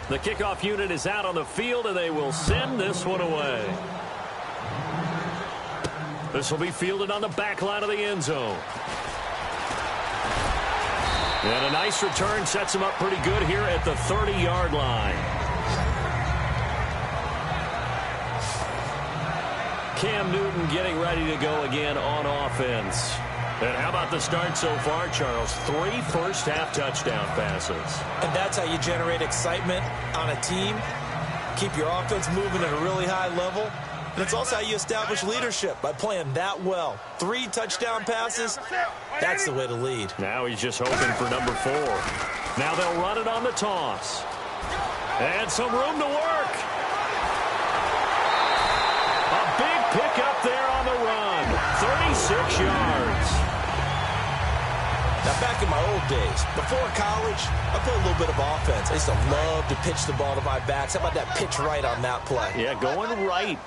The kickoff unit is out on the field, and they will send this one away. This will be fielded on the back line of the end zone. And a nice return sets him up pretty good here at the 30-yard line. Cam Newton getting ready to go again on offense. And how about the start so far, Charles? 3 first-half touchdown passes. And that's how you generate excitement on a team. Keep your offense moving at a really high level. And it's also how you establish leadership, by playing that well. 3 touchdown passes, that's the way to lead. Now he's just hoping for number 4. Now they'll run it on the toss. And some room to work. A big pickup there on the run. 36 yards. Now, back in my old days, before college, I played a little bit of offense. I used to love to pitch the ball to my backs. How about that pitch right on that play? Yeah, going right.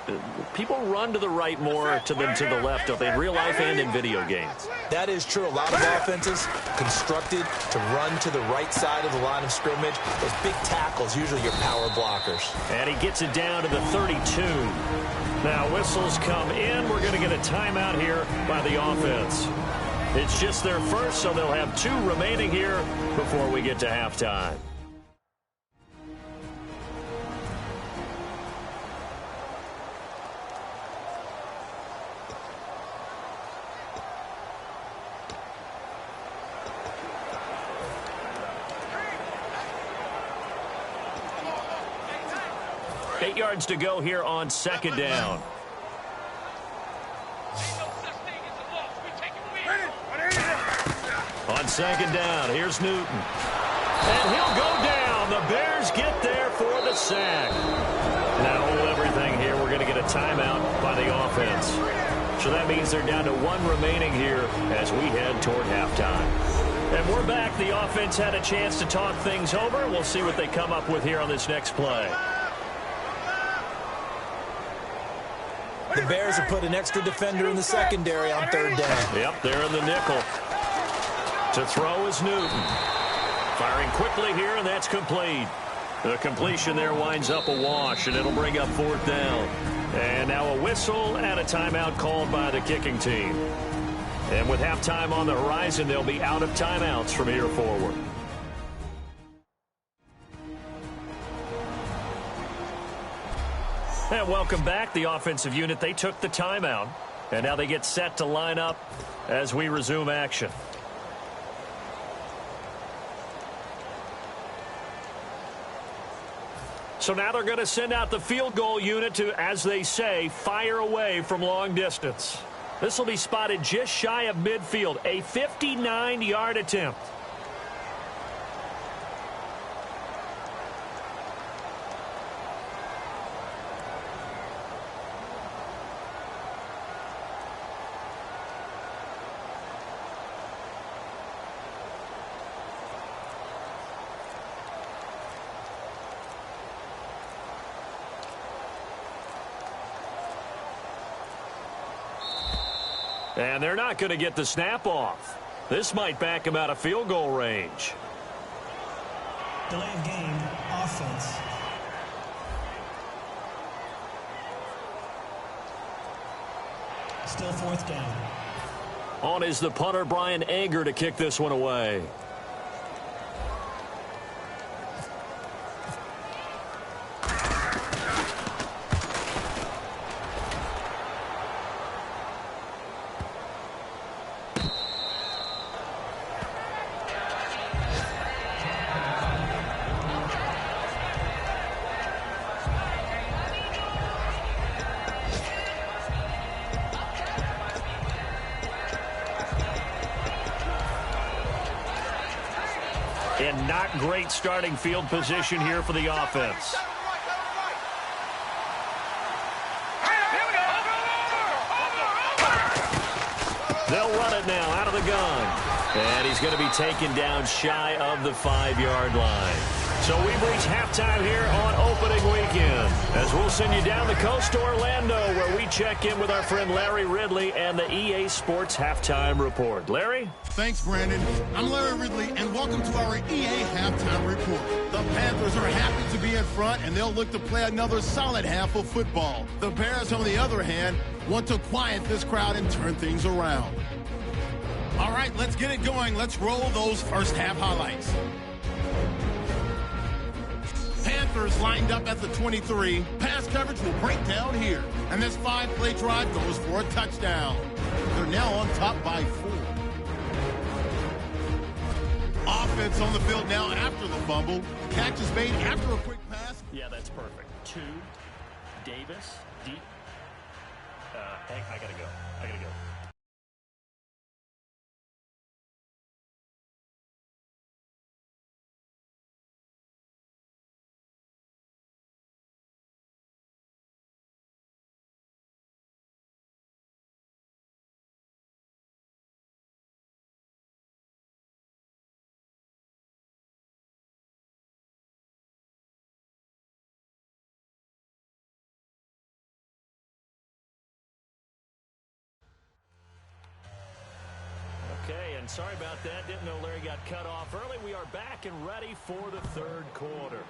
People run to the right more than to the left, don't they, in real life and in video games? That is true. A lot of offenses constructed to run to the right side of the line of scrimmage. Those big tackles, usually your power blockers. And he gets it down to the 32. Now, whistles come in. We're going to get a timeout here by the offense. It's just their first, so they'll have 2 remaining here before we get to halftime. Eight yards to go here on second down. On second down, here's Newton. And he'll go down. The Bears get there for the sack. Now hold everything here. We're going to get a timeout by the offense. So that means they're down to 1 remaining here as we head toward halftime. And we're back. The offense had a chance to talk things over. We'll see what they come up with here on this next play. The Bears have put an extra defender in the secondary on 3rd down. Yep, they're in the nickel. To throw is Newton. Firing quickly here, and that's complete. The completion there winds up a wash, and it'll bring up 4th down. And now a whistle and a timeout called by the kicking team. And with halftime on the horizon, they'll be out of timeouts from here forward. And welcome back. The offensive unit, they took the timeout. And now they get set to line up as we resume action. So now they're going to send out the field goal unit to, as they say, fire away from long distance. This will be spotted just shy of midfield, a 59-yard attempt. And they're not going to get the snap off. This might back him out of field goal range. Delay of game, offense. Still 4th down. On is the punter, Brian Anger, to kick this one away. And not great starting field position here for the offense. They'll run it now out of the gun. And he's going to be taken down shy of the 5-yard line. So we've reached halftime here on opening weekend, as we'll send you down the coast to Orlando, where we check in with our friend Larry Ridley and the EA Sports Halftime Report. Larry? Thanks, Brandon. I'm Larry Ridley, and welcome to our EA Halftime Report. The Panthers are happy to be in front, and they'll look to play another solid half of football. The Bears, on the other hand, want to quiet this crowd and turn things around. All right, let's get it going. Let's roll those first half highlights. Panthers lined up at the 23. Pass coverage will break down here. And this 5-play drive goes for a touchdown. They're now on top by 4. Offense on the field now after the fumble. The catch is made after a quick pass. Yeah, that's perfect. 2, Davis, deep. Hey, I gotta go. Okay, and sorry about that. Didn't know Larry got cut off early. We are back and ready for the third quarter.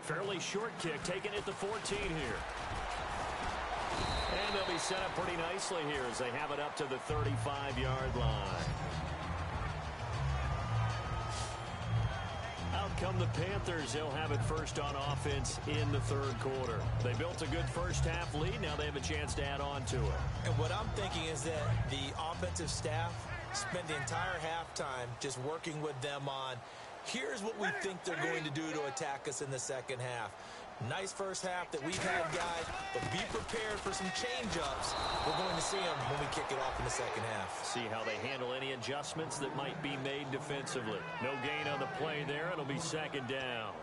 Fairly short kick, taken at the 14 here. And they'll be set up pretty nicely here as they have it up to the 35-yard line. Out come the Panthers. They'll have it first on offense in the third quarter. They built a good first half lead. Now they have a chance to add on to it. And what I'm thinking is that the offensive staff spent the entire halftime just working with them on, here's what we think they're going to do to attack us in the second half. Nice first half that we've had, guys, but be prepared for some change-ups. We're going to see them when we kick it off in the second half. See how they handle any adjustments that might be made defensively. No gain on the play there. It'll be second down.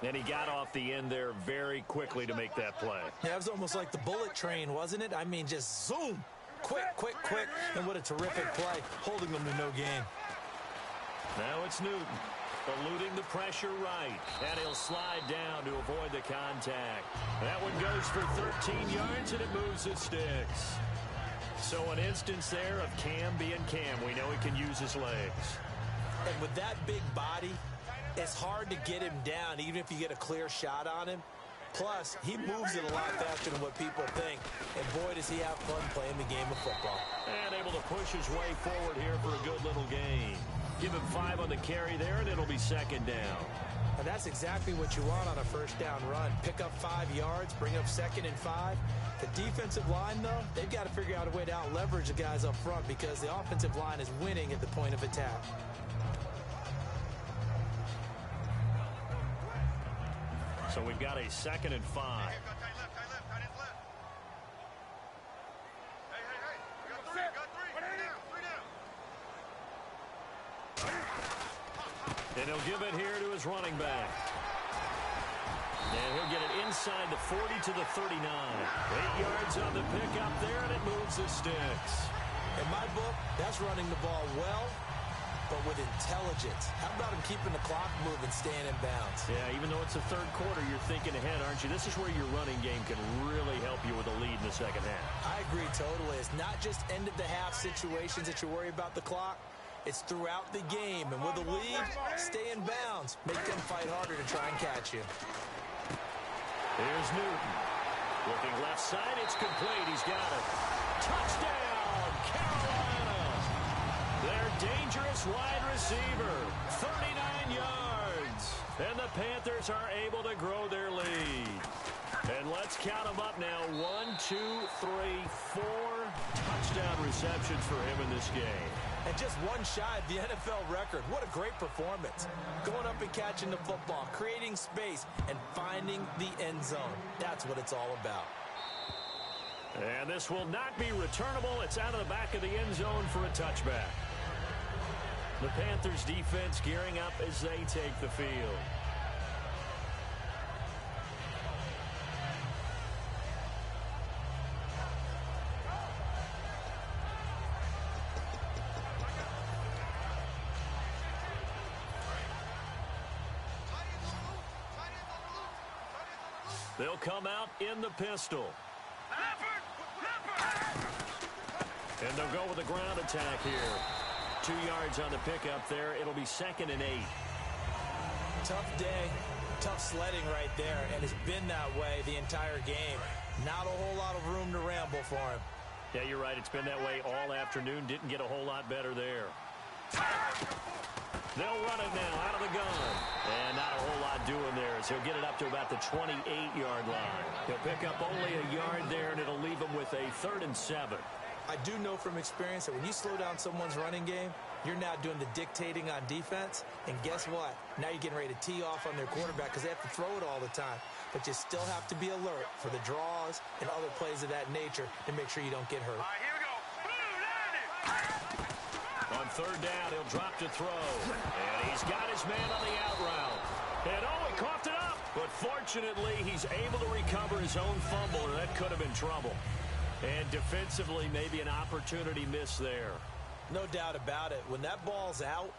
And he got off the end there very quickly to make that play. Yeah, it was almost like the bullet train, wasn't it? I mean, just zoom. Quick. And what a terrific play, holding them to no gain. Now it's Newton. Eluding the pressure right. And he'll slide down to avoid the contact. That one goes for 13 yards, and it moves the sticks. So an instance there of Cam being Cam. We know he can use his legs. And with that big body, it's hard to get him down, even if you get a clear shot on him. Plus, he moves it a lot faster than what people think. And boy, does he have fun playing the game of football. And able to push his way forward here for a good little gain. Give him 5 on the carry there, and it'll be second down. And that's exactly what you want on a first down run. Pick up 5 yards, bring up 2nd and 5. The defensive line, though, they've got to figure out a way to out-leverage the guys up front because the offensive line is winning at the point of attack. So we've got a 2nd and 5. And he'll give it here to his running back. And he'll get it inside the 40 to the 39. 8 yards on the pickup there, and it moves the sticks. In my book, that's running the ball well, but with intelligence. How about him keeping the clock moving, staying in bounds? Yeah, even though it's the third quarter, you're thinking ahead, aren't you? This is where your running game can really help you with a lead in the second half. I agree totally. It's not just end-of-the-half situations that you worry about the clock. It's throughout the game. And with a lead, stay in bounds. Make them fight harder to try and catch you. Here's Newton. Looking left side, it's complete. He's got it. Touchdown, Carolina. Their dangerous wide receiver, 39 yards. And the Panthers are able to grow their lead. And let's count them up now. 1, 2, 3, 4 touchdown receptions for him in this game. And just one shy of the NFL record. What a great performance. Going up and catching the football, creating space, and finding the end zone. That's what it's all about. And this will not be returnable. It's out of the back of the end zone for a touchback. The Panthers defense gearing up as they take the field. They'll come out in the pistol. And they'll go with a ground attack here. 2 yards on the pickup there. It'll be 2nd and 8. Tough day, tough sledding right there, and it's been that way the entire game. Not a whole lot of room to ramble for him. Yeah, you're right. It's been that way all afternoon. Didn't get a whole lot better there. They'll run it now out of the gun. And not a whole lot doing there as he'll get it up to about the 28-yard line. He'll pick up only a yard there, and it'll leave him with a 3rd and 7. I do know from experience that when you slow down someone's running game, you're now doing the dictating on defense. And guess what? Now you're getting ready to tee off on their quarterback because they have to throw it all the time. But you still have to be alert for the draws and other plays of that nature to make sure you don't get hurt. All right, here we go. On 3rd down, he'll drop to throw. And he's got his man on the out route. And he coughed it up. But fortunately, he's able to recover his own fumble, or that could have been trouble. And defensively, maybe an opportunity miss there. No doubt about it. When that ball's out,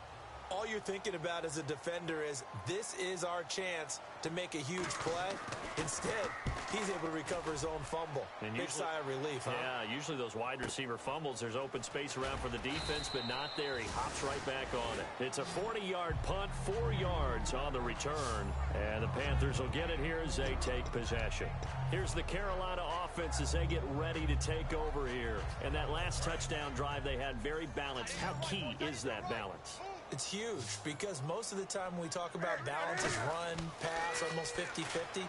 all you're thinking about as a defender is, this is our chance to make a huge play. Instead, he's able to recover his own fumble. And big sigh of relief, huh? Yeah, usually those wide receiver fumbles, there's open space around for the defense, but not there. He hops right back on it. It's a 40-yard punt, 4 yards on the return. And the Panthers will get it here as they take possession. Here's the Carolina offense as they get ready to take over here. And that last touchdown drive they had, very balanced. How key is that balance? It's huge because most of the time when we talk about balance is run, pass, almost 50-50.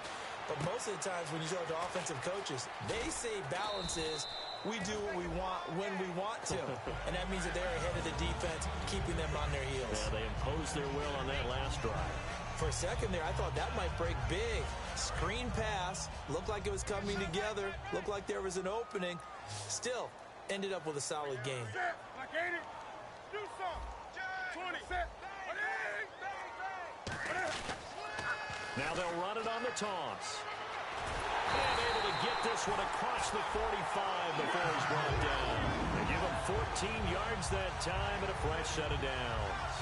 But most of the times when you talk to offensive coaches, they say balance is we do what we want when we want to. And that means that they're ahead of the defense, keeping them on their heels. Yeah, they imposed their will on that last drive. For a second there, I thought that might break big. Screen pass, looked like it was coming together, looked like there was an opening. Still, ended up with a solid game. Do something. 20. Now they'll run it on the toss. And able to get this one across the 45 before he's brought down. They give him 14 yards that time and a fresh set of downs.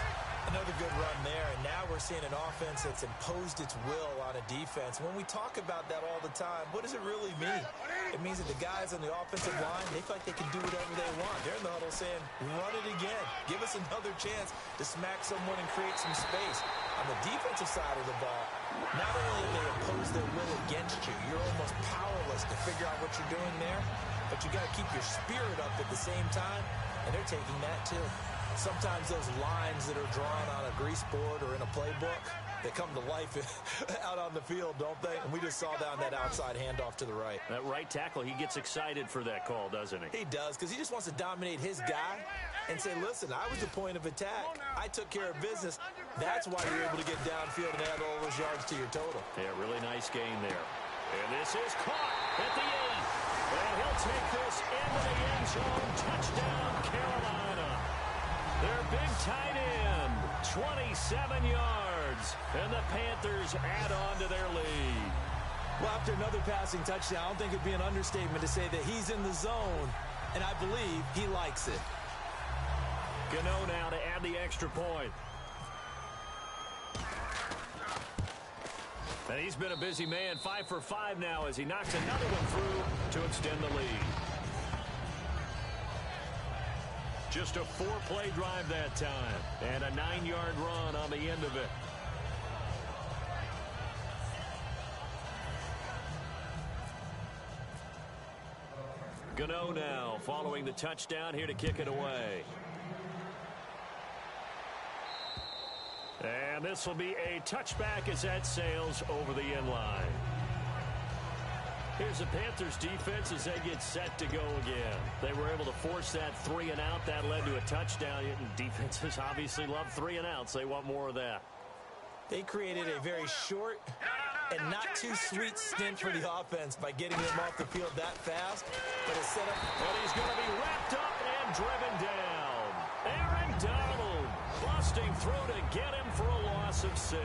Another good run there, and now we're seeing an offense that's imposed its will on a defense. When we talk about that all the time, what does it really mean? It means that the guys on the offensive line, they feel like they can do whatever they want. They're in the huddle saying, run it again. Give us another chance to smack someone and create some space. On the defensive side of the ball, not only have they imposed their will against you, you're almost powerless to figure out what you're doing there, but you got to keep your spirit up at the same time, and they're taking that too. Sometimes those lines that are drawn on a grease board or in a playbook, they come to life out on the field, don't they? And we just saw down that outside handoff to the right. That right tackle, he gets excited for that call, doesn't he? He does, because he just wants to dominate his guy and say, listen, I was the point of attack. I took care of business. That's why you're able to get downfield and add all those yards to your total. Yeah, really nice game there. And this is caught at the 8. And he'll take this into the end zone. Touchdown, Carolina. Their big tight end, 27 yards, and the Panthers add on to their lead. Well, after another passing touchdown, I don't think it'd be an understatement to say that he's in the zone, and I believe he likes it. Gano now to add the extra point. And he's been a busy man, 5 for 5 now as he knocks another one through to extend the lead. Just a 4-play drive that time, and a 9-yard run on the end of it. Gano now following the touchdown here to kick it away. And this will be a touchback as that sails over the end line. Here's the Panthers defense as they get set to go again. They were able to force that 3-and-out. That led to a touchdown. Defenses obviously love 3-and-outs. They want more of that. They created a very short and not too sweet stint for the offense by getting them off the field that fast. But it's set up. And he's going to be wrapped up and driven down. Aaron Donald busting through to get him for a loss of 6.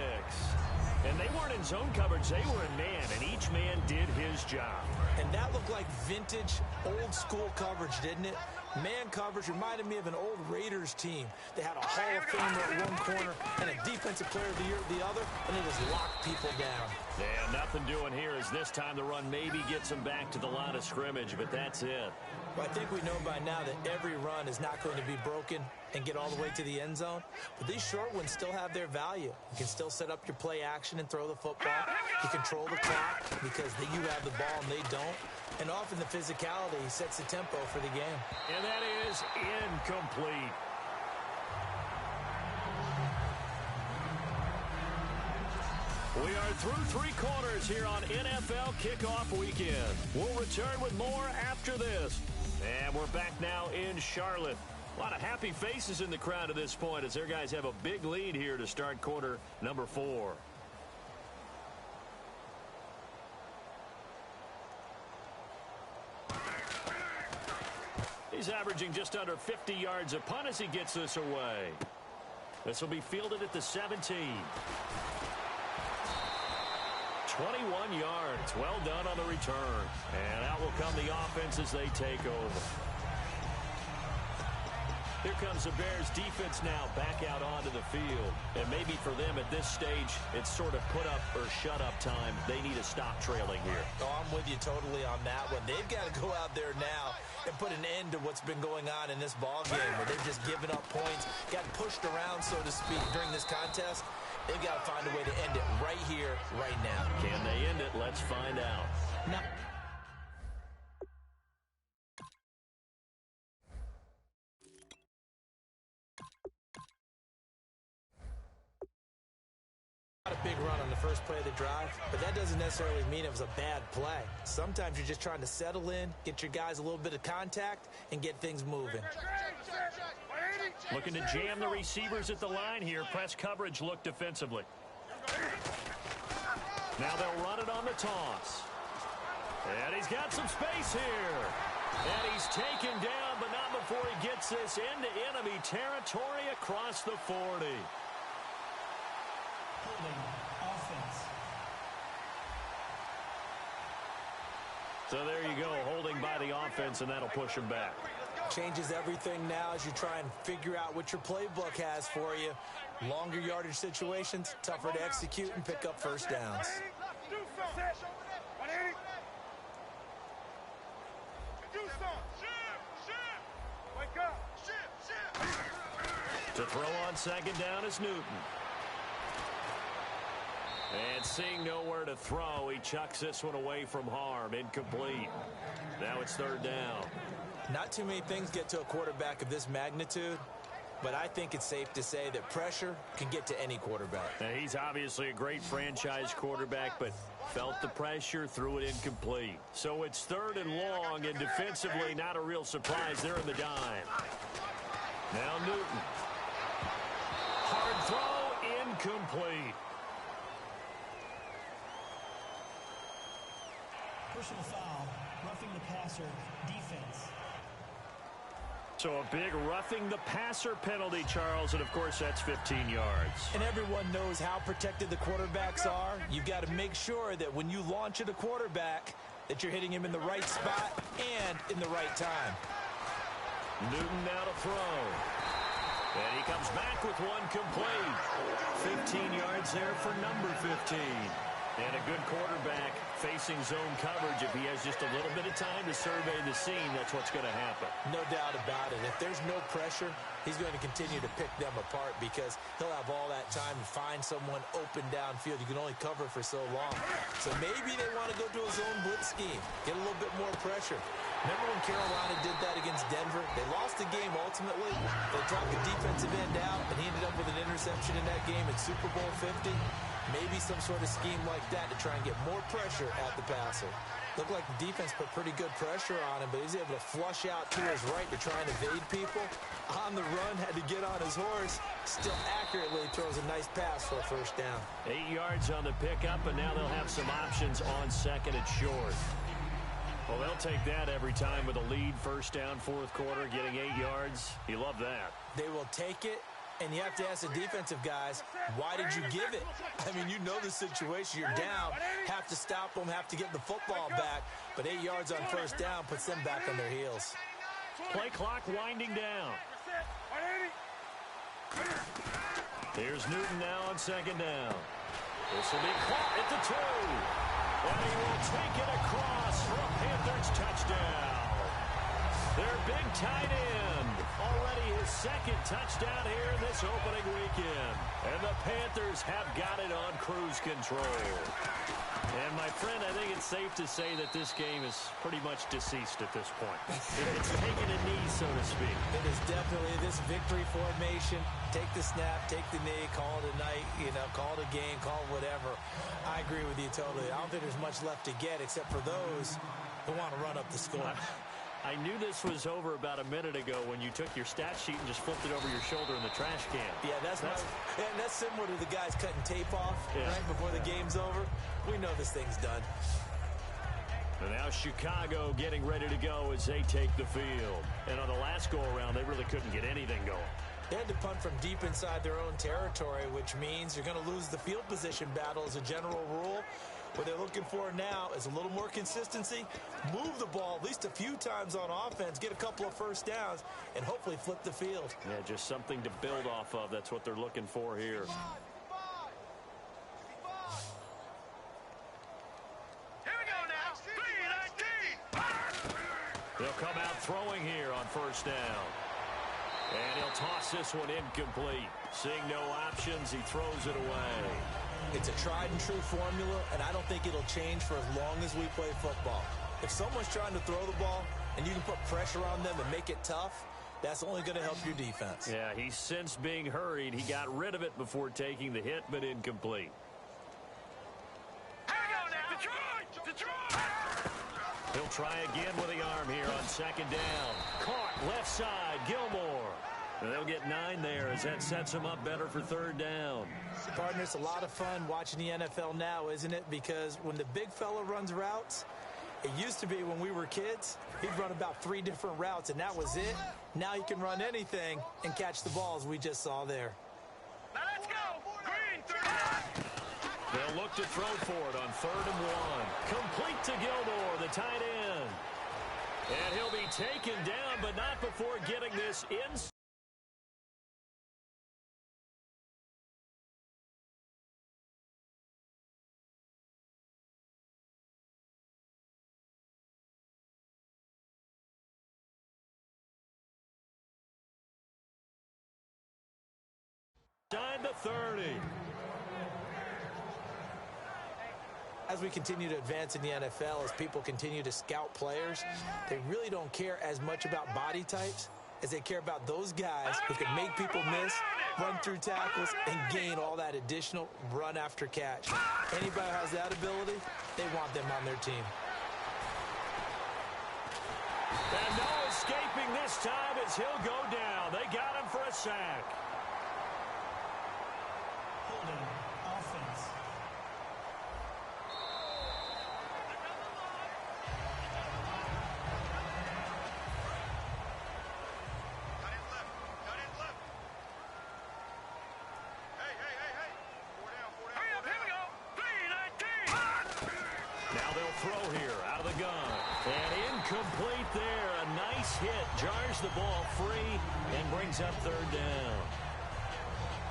And they weren't in zone coverage. They were in man, and each man did his job. And that looked like vintage, old-school coverage, didn't it? Man coverage reminded me of an old Raiders team. They had a Hall of Famer at one corner and a Defensive Player of the Year at the other, and they just locked people down. Yeah, nothing doing here as this time the run maybe gets them back to the line of scrimmage, but that's it. Well, I think we know by now that every run is not going to be broken and get all the way to the end zone. But these short ones still have their value. You can still set up your play action and throw the football. You control the clock because you have the ball and they don't. And often the physicality sets the tempo for the game. And that is incomplete. We are through three quarters here on NFL Kickoff Weekend. We'll return with more after this. And we're back now in Charlotte. A lot of happy faces in the crowd at this point as their guys have a big lead here to start quarter number 4. He's averaging just under 50 yards a punt as he gets this away. This will be fielded at the 17. 21 yards. Well done on the return. And out will come the offense as they take over. Here comes the Bears defense now back out onto the field. And maybe for them at this stage, it's sort of put up or shut up time. They need to stop trailing here. Oh, I'm with you totally on that one. They've got to go out there now and put an end to what's been going on in this ball game where they've just given up points, got pushed around, so to speak, during this contest. They've got to find a way to end it right here, right now. Can they end it? Let's find out. Now, not a big run on the first play of the drive, but that doesn't necessarily mean it was a bad play. Sometimes you're just trying to settle in, get your guys a little bit of contact, and get things moving. Looking to jam the receivers at the line here. Press coverage look defensively. Now they'll run it on the toss. And he's got some space here. And he's taken down, but not before he gets this into enemy territory across the 40. Holding offense. So there you go, holding by the offense, and that'll push him back. Changes everything now as you try and figure out what your playbook has for you. Longer yardage situations, tougher to execute and pick up first downs. To throw on second down is Newton. And seeing nowhere to throw, he chucks this one away from harm. Incomplete. Now it's third down. Not too many things get to a quarterback of this magnitude, but I think it's safe to say that pressure can get to any quarterback. Now, he's obviously a great franchise quarterback, but felt the pressure, threw it incomplete. So it's third and long, and defensively not a real surprise. They're in the dime. Now Newton. Hard throw, incomplete. Personal foul, roughing the passer, defense. So a big roughing the passer penalty, Charles, and of course that's 15 yards. And everyone knows how protected the quarterbacks are. You've got to make sure that when you launch at a quarterback that you're hitting him in the right spot and in the right time. Newton now to throw. And he comes back with one complete. 15 yards there for number 15. And a good quarterback facing zone coverage. If he has just a little bit of time to survey the scene, that's what's going to happen. No doubt about it. If there's no pressure, he's going to continue to pick them apart because he'll have all that time to find someone open downfield. You can only cover for so long. So maybe they want to go to a zone blitz scheme, get a little bit more pressure. Remember when Carolina did that against Denver? They lost the game ultimately. They dropped the defensive end out, and he ended up with an interception in that game at Super Bowl 50. Maybe some sort of scheme like that to try and get more pressure at the passer. Looked like the defense put pretty good pressure on him, but he was able to flush out to his right to try and evade people. On the run, had to get on his horse. Still accurately throws a nice pass for a first down. 8 yards on the pickup, and now they'll have some options on second and short. Well, they'll take that every time with a lead. First down, fourth quarter, getting 8 yards. You love that. They will take it And you have to ask the defensive guys, why did you give it? I mean, you know the situation. You're down, have to stop them, have to get the football back. But 8 yards on first down puts them back on their heels. Play clock winding down. Here's Newton now on second down. This will be caught at the 2. And he will take it across for a Panthers touchdown. Their big tight end, already his second touchdown here in this opening weekend. And the Panthers have got it on cruise control. And, my friend, I think it's safe to say that this game is pretty much deceased at this point. It's taken a knee, so to speak. It is definitely this victory formation. Take the snap, take the knee, call it a night, call it a game, call it whatever. I agree with you totally. I don't think there's much left to get except for those who want to run up the score. I knew this was over about a minute ago when you took your stat sheet and just flipped it over your shoulder in the trash can. Yeah, that's similar to the guys cutting tape off right before the game's over. We know this thing's done. And now Chicago getting ready to go as they take the field. And on the last go-around, they really couldn't get anything going. They had to punt from deep inside their own territory, which means you're going to lose the field position battle as a general rule. What they're looking for now is a little more consistency, move the ball at least a few times on offense, get a couple of first downs, and hopefully flip the field. Yeah, just something to build off of. That's what they're looking for here. Here we go now. 3-19. They'll come out throwing here on first down. And he'll toss this one incomplete. Seeing no options, he throws it away. It's a tried-and-true formula, and I don't think it'll change for as long as we play football. If someone's trying to throw the ball and you can put pressure on them and make it tough, that's only going to help your defense. Yeah, he's sensed being hurried. He got rid of it before taking the hit, but incomplete. Here we go now. Detroit! He'll try again with the arm here on second down. Caught left side, Gilmore. And they'll get 9 there as that sets them up better for third down. Partner, it's a lot of fun watching the NFL now, isn't it? Because when the big fella runs routes, it used to be when we were kids, he'd run about 3 different routes, and that was it. Now he can run anything and catch the balls we just saw there. Now let's go. Green, 3. They'll look to throw for it on 3rd and 1. Complete to Gilmore, the tight end. And he'll be taken down, but not before getting this inside the 30. As we continue to advance in the NFL, as people continue to scout players, they really don't care as much about body types as they care about those guys who can make people miss, run through tackles, and gain all that additional run after catch. Anybody who has that ability, they want them on their team. And no escaping this time as he'll go down. They got him for a sack. Holding offense. Cut it left. Hey. 4 down. Hurry up, here we go. 3-19. Now they'll throw here out of the gun. And incomplete there. A nice hit. Jars the ball free and brings up third down.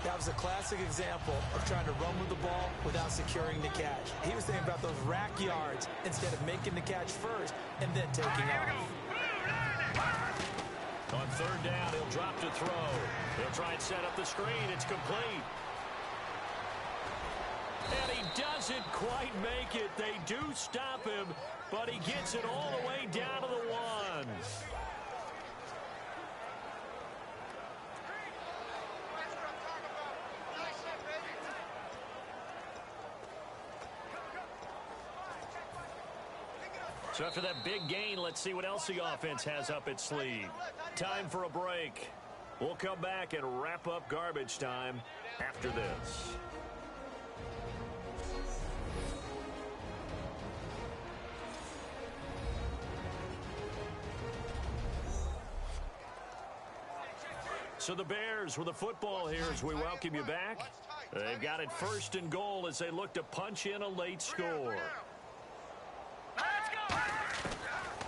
That was a classic example of trying to run with the ball without securing the catch. He was thinking about those rack yards instead of making the catch first and then taking off. On third down, he'll drop to throw. He'll try and set up the screen. It's complete. And he doesn't quite make it. They do stop him, but he gets it all the way down to the 1. So after that big gain, let's see what else the offense has up its sleeve. Time for a break. We'll come back and wrap up garbage time after this. So the Bears with the football here as we welcome you back. They've got it 1st and goal as they look to punch in a late score. Let's go!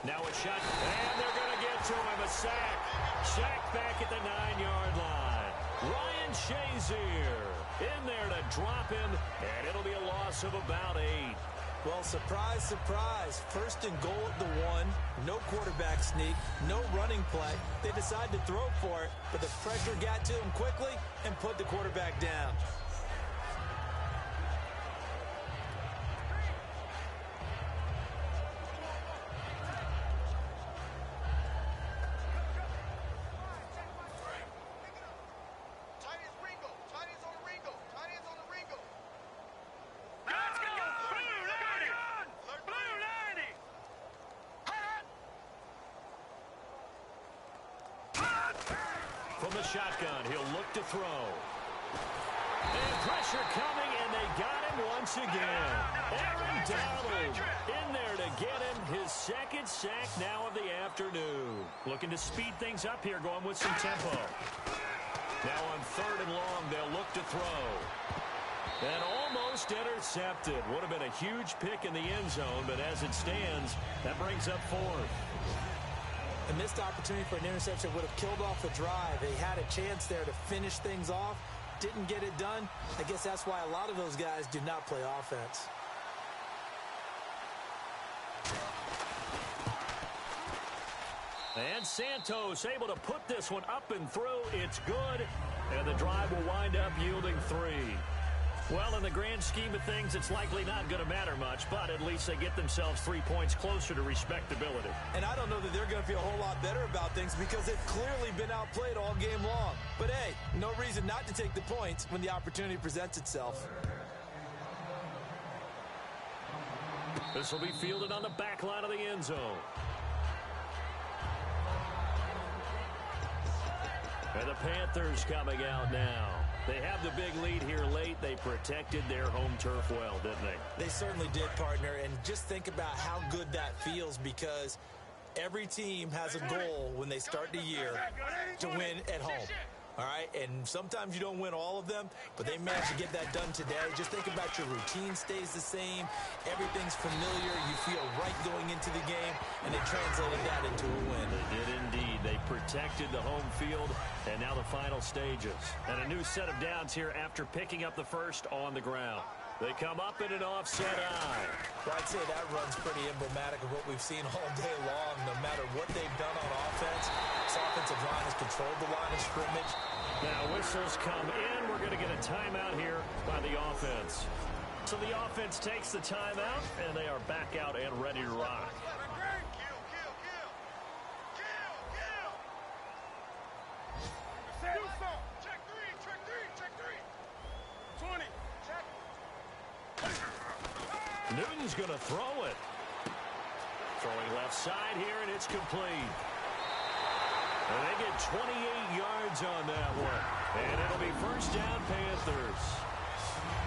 Now a shot, and they're going to get to him. A sack. Sack back at the 9-yard line. Ryan Shazier in there to drop him, and it'll be a loss of about 8. Well, surprise, surprise. 1st and goal at the 1. No quarterback sneak. No running play. They decide to throw for it, but the pressure got to him quickly and put the quarterback down. From the shotgun, he'll look to throw. And pressure coming, and they got him once again. Aaron Donald in there to get him his 2nd sack now of the afternoon. Looking to speed things up here, going with some tempo. Now on 3rd and long, they'll look to throw. And almost intercepted. Would have been a huge pick in the end zone, but as it stands, that brings up 4th. A missed opportunity for an interception would have killed off the drive. They had a chance there to finish things off. Didn't get it done. I guess that's why a lot of those guys do not play offense. And Santos able to put this one up and through. It's good. And the drive will wind up yielding 3. Well, in the grand scheme of things, it's likely not going to matter much, but at least they get themselves 3 points closer to respectability. And I don't know that they're going to feel a whole lot better about things because they've clearly been outplayed all game long. But, hey, no reason not to take the points when the opportunity presents itself. This will be fielded on the back line of the end zone. And the Panthers coming out now. They have the big lead here late. They protected their home turf well, didn't they? They certainly did, partner. And just think about how good that feels because every team has a goal when they start the year to win at home. All right, and sometimes you don't win all of them, but they managed to get that done today. Just think about your routine stays the same. Everything's familiar. You feel right going into the game, and they translated that into a win. They did indeed. They protected the home field, and now the final stages. And a new set of downs here after picking up the first on the ground. They come up in an offset eye. Well, I'd say that run's pretty emblematic of what we've seen all day long. No matter what they've done on offense, this offensive line has controlled the line of scrimmage. Now whistles come in. We're going to get a timeout here by the offense. So the offense takes the timeout, and they are back out and ready to rock. Newton's going to throw it. Throwing left side here, and it's complete. And they get 28 yards on that one. And it'll be first down, Panthers.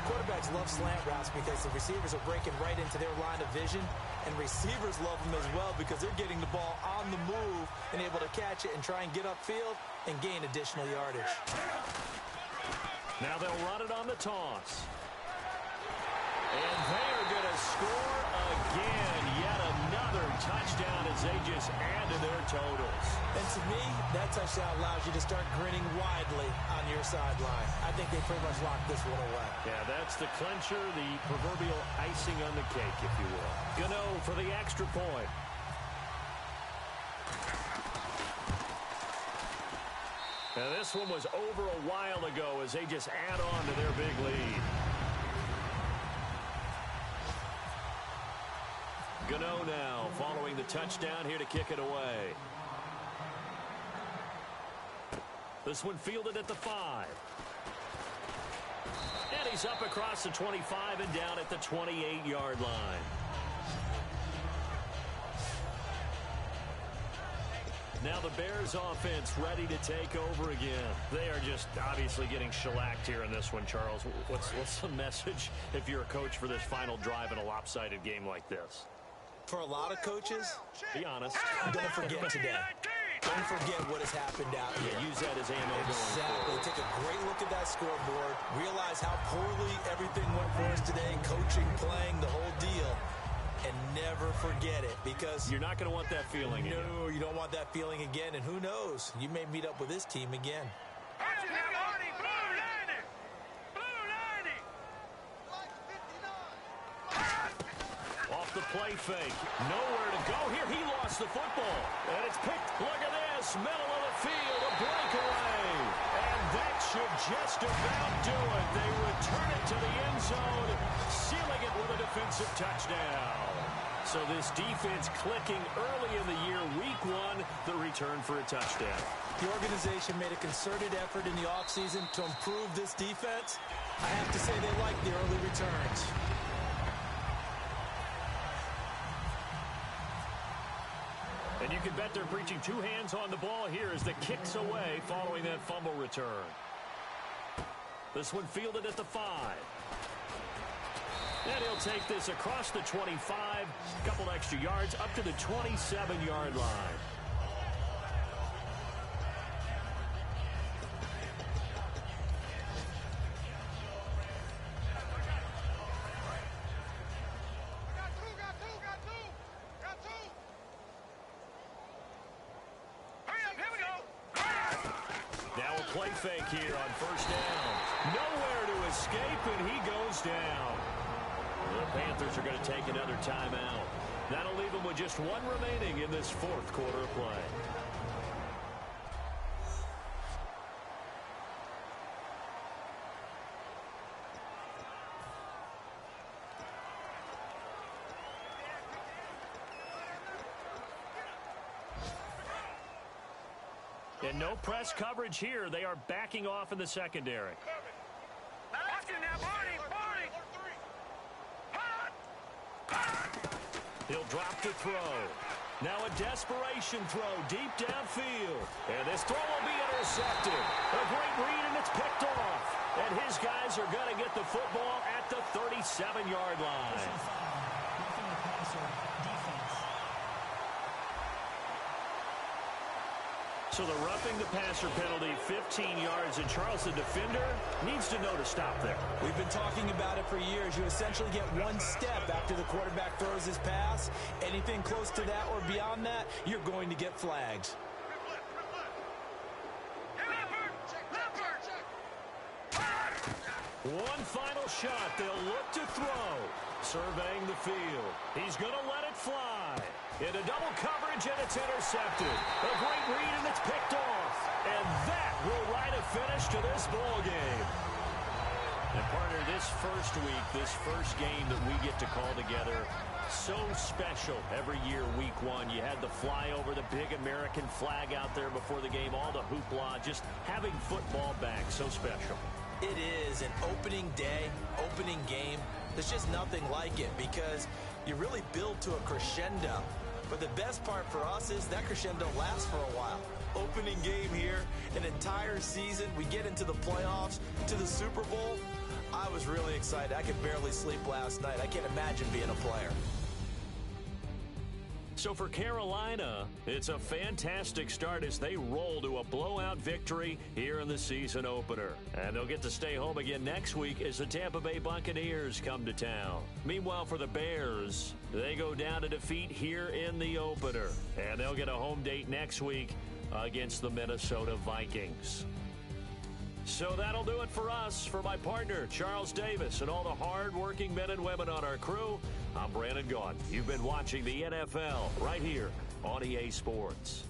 Quarterbacks love slant routes because the receivers are breaking right into their line of vision. And receivers love them as well because they're getting the ball on the move and able to catch it and try and get upfield and gain additional yardage. Now they'll run it on the toss. And they are going to score again. Yet another touchdown as they just add to their totals. And to me, that touchdown allows you to start grinning widely on your sideline. I think they pretty much locked this one away. Yeah, that's the clincher, the proverbial icing on the cake, if you will. Gano for the extra point. Now this one was over a while ago as they just add on to their big lead. Gano now following the touchdown here to kick it away. This one fielded at the 5. And he's up across the 25 and down at the 28-yard line. Now the Bears offense ready to take over again. They are just obviously getting shellacked here in this one, Charles. What's the message if you're a coach for this final drive in a lopsided game like this? For a lot of coaches, Be honest. don't forget today. Don't forget what has happened out here. Use that as ammo going Exactly. forward. Take a great look at that scoreboard. Realize how poorly everything went for us today. Coaching, playing, the whole deal. And never forget it, because You're not going to want that feeling again. no, you don't want that feeling again. And who knows? You may meet up with this team again. Watch it now, Marty. Blue 90. Blue 90. Off the play fake. Nowhere to go here. He lost the football. And it's picked. Look at this. Middle of the field. A breakaway. And that should just about do it. They return it to the end zone, sealing it with a defensive touchdown. So this defense clicking early in the year, week one, the return for a touchdown. The organization made a concerted effort in the offseason to improve this defense. I have to say they like the early returns. And you can bet they're preaching two hands on the ball here as the kick's away following that fumble return. This one fielded at the 5. And he'll take this across the 25, a couple extra yards up to the 27-yard line. Now a play fake here on first down. Nowhere to escape, and he goes down. The Panthers are going to take another timeout. That'll leave them with just one remaining in this fourth quarter of play. And no press coverage here. They are backing off in the secondary. Watch it now, Barney. Barney. He'll drop to throw. Now a desperation throw deep downfield. And this throw will be intercepted. A great read, and it's picked off. And his guys are going to get the football at the 37-yard line. Roughing the passer, defense. So the roughing the passer penalty, 15 yards, and Charles, the defender, needs to know to stop there. We've been talking about it for years. You essentially get one step after the quarterback throws his pass. Anything close to that or beyond that, you're going to get flags. One final shot. They'll look to throw. Surveying the field. He's going to let it fly. Into double coverage, and it's intercepted. A great read, and it's picked off. And that will write a finish to this ball game. And, partner, this first week, this first game that we get to call together, so special every year, week one. You had the flyover, the big American flag out there before the game, all the hoopla, just having football back, so special. It is an opening day, opening game. There's just nothing like it because you really build to a crescendo. But the best part for us is that crescendo lasts for a while. Opening game here, an entire season. We get into the playoffs, to the Super Bowl. I was really excited. I could barely sleep last night. I can't imagine being a player. So for Carolina, it's a fantastic start as they roll to a blowout victory here in the season opener. And they'll get to stay home again next week as the Tampa Bay Buccaneers come to town. Meanwhile, for the Bears, they go down to defeat here in the opener. And they'll get a home date next week against the Minnesota Vikings. So that'll do it for us. For my partner, Charles Davis, and all the hard-working men and women on our crew, I'm Brandon Gaudin. You've been watching the NFL right here on EA Sports.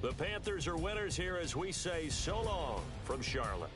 The Panthers are winners here as we say so long from Charlotte.